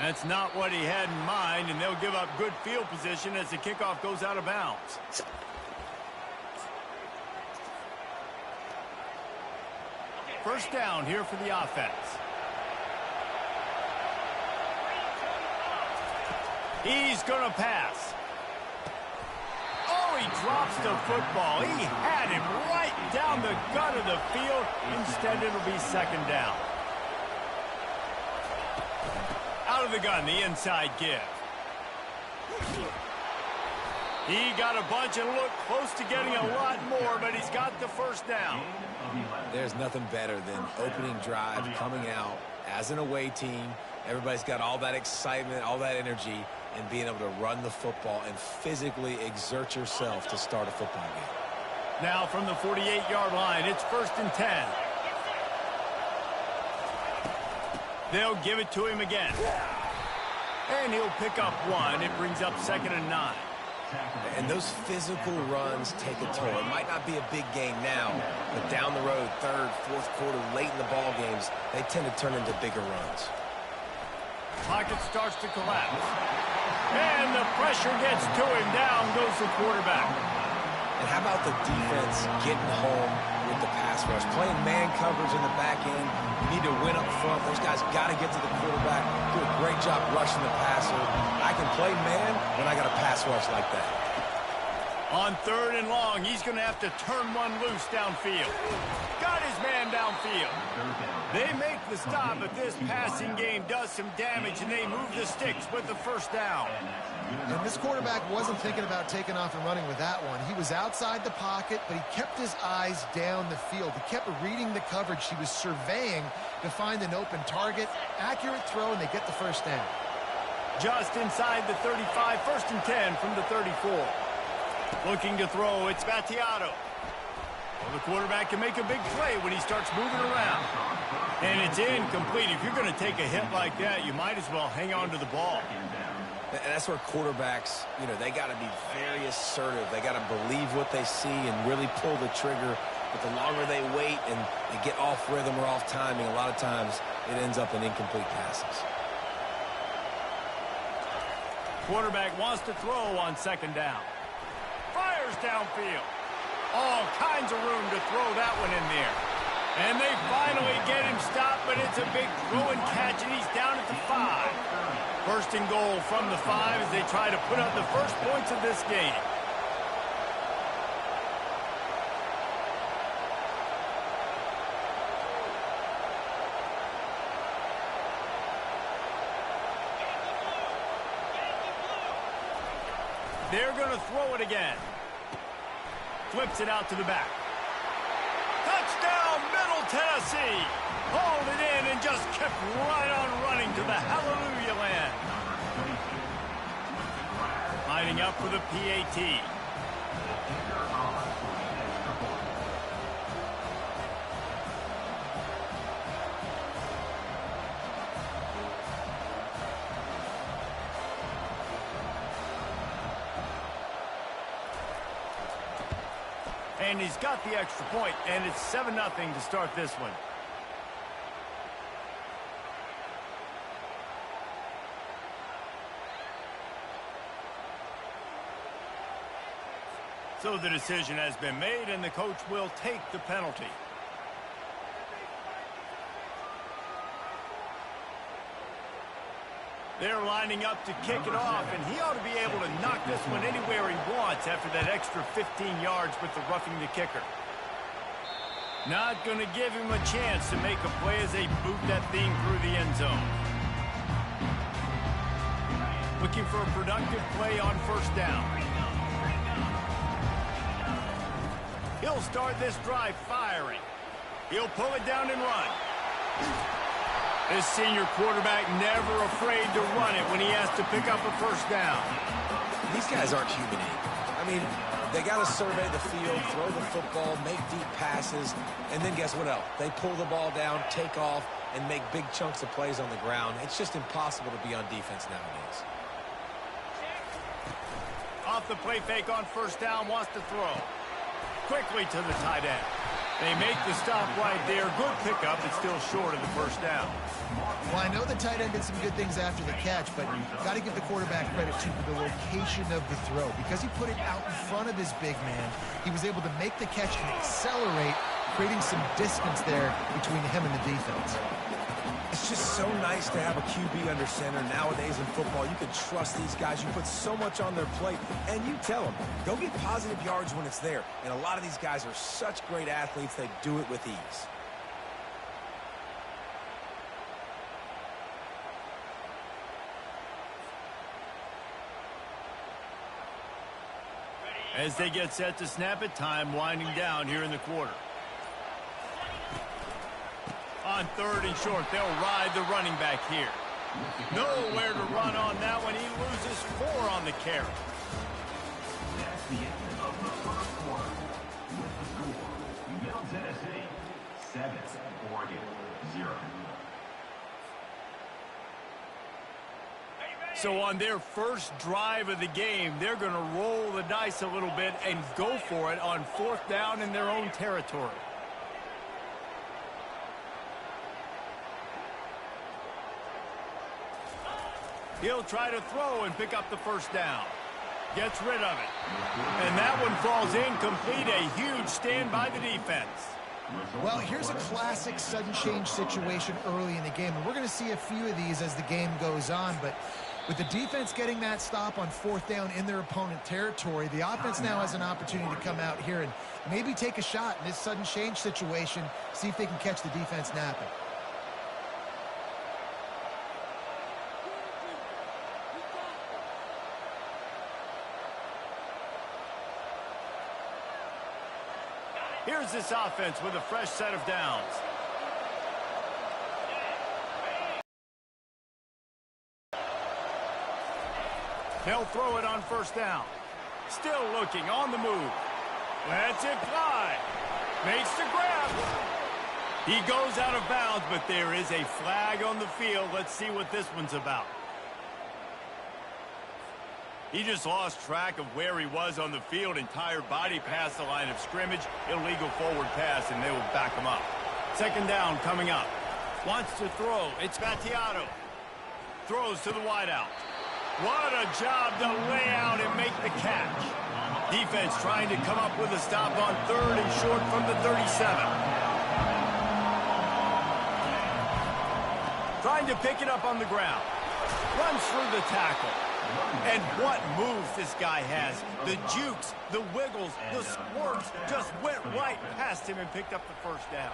That's not what he had in mind, and they'll give up good field position as the kickoff goes out of bounds. First down here for the offense. He's going to pass. Oh, he drops the football. He had him right down the gut of the field. Instead, it'll be second down. Out of the gun, the inside give. He got a bunch and looked close to getting a lot more, but he's got the first down. There's nothing better than opening drive, coming out as an away team. Everybody's got all that excitement, all that energy, and being able to run the football and physically exert yourself to start a football game. Now from the 48-yard line, it's 1st and 10. They'll give it to him again. And he'll pick up one. It brings up 2nd and 9. And those physical runs take a toll. It might not be a big game now, but down the road, 3rd, 4th quarter, late in the ball games, they tend to turn into bigger runs. Pocket starts to collapse. And the pressure gets to him. Down goes the quarterback. And how about the defense getting home with the pass rush? Playing man coverage in the back end. You need to win up front. Those guys got to get to the quarterback. Do a great job rushing the passer. I can play man when I got a pass rush like that. On 3rd and long, he's going to have to turn one loose downfield. Got his man downfield. They make the stop, but this passing game does some damage, and they move the sticks with the first down. And this quarterback wasn't thinking about taking off and running with that one. He was outside the pocket, but he kept his eyes down the field. He kept reading the coverage. He was surveying to find an open target. Accurate throw, and they get the first down. Just inside the 35, 1st and 10 from the 34. Looking to throw, it's Battiato. Well, the quarterback can make a big play when he starts moving around. And it's incomplete. If you're going to take a hit like that, you might as well hang on to the ball. And that's where quarterbacks, they got to be very assertive. They got to believe what they see and really pull the trigger. But the longer they wait and they get off rhythm or off timing, a lot of times it ends up in incomplete passes. Quarterback wants to throw on 2nd down. Fires downfield. All kinds of room to throw that one in there. And they finally get him stopped, but it's a big throw and catch, and he's down at the 5. 1st and goal from the 5 as they try to put up the first points of this game. They're going to throw it again. Flips it out to the back. Touchdown, Middle Tennessee. Hauled it in and just kept right on running to the hallelujah land. Lining up for the PAT. And he's got the extra point, and it's 7-0 to start this one. So the decision has been made, and the coach will take the penalty. They're lining up to kick it off, and he ought to be able to knock this one anywhere he wants after that extra 15 yards with the roughing the kicker. Not going to give him a chance to make a play as they boot that thing through the end zone. Looking for a productive play on 1st down. He'll start this drive firing. He'll pull it down and run. This senior quarterback never afraid to run it when he has to pick up a 1st down. These guys aren't human beings. I mean, they got to survey the field, throw the football, make deep passes, and then guess what else? They pull the ball down, take off, and make big chunks of plays on the ground. It's just impossible to be on defense nowadays. Off the play fake on 1st down, wants to throw. Quickly to the tight end. They make the stop right there. Good pickup. It's still short of the first down. Well, I know the tight end did some good things after the catch, but got to give the quarterback credit, too, for the location of the throw. Because he put it out in front of his big man, he was able to make the catch and accelerate, creating some distance there between him and the defense. It's just so nice to have a QB under center. Nowadays in football, you can trust these guys. You put so much on their plate, and you tell them, go get positive yards when it's there. And a lot of these guys are such great athletes, they do it with ease. As they get set to snap it, time winding down here in the quarter. On 3rd and short, they'll ride the running back here. Nowhere to run on that one. He loses 4 on the carry. That's the end of the first quarter. With the score, Middle Tennessee 7, Oregon 0. So on their first drive of the game, they're going to roll the dice a little bit and go for it on 4th down in their own territory. He'll try to throw and pick up the first down. Gets rid of it. And that one falls incomplete. A huge stand by the defense. Well, here's a classic sudden change situation early in the game, and we're going to see a few of these as the game goes on, but with the defense getting that stop on 4th down in their opponent territory, the offense now has an opportunity to come out here and maybe take a shot in this sudden change situation, see if they can catch the defense napping. Here's this offense with a fresh set of downs. They'll throw it on 1st down. Still looking on the move. Lets it fly. Makes the grab. He goes out of bounds, but there is a flag on the field. Let's see what this one's about. He just lost track of where he was on the field. Entire body past the line of scrimmage. Illegal forward pass, and they will back him up. 2nd down coming up. Wants to throw. It's Battiato. Throws to the wideout. What a job to lay out and make the catch. Defense trying to come up with a stop on 3rd and short from the 37. Trying to pick it up on the ground. Runs through the tackle. And what moves this guy has. The jukes, the wiggles, the squirts just went right past him and picked up the first down.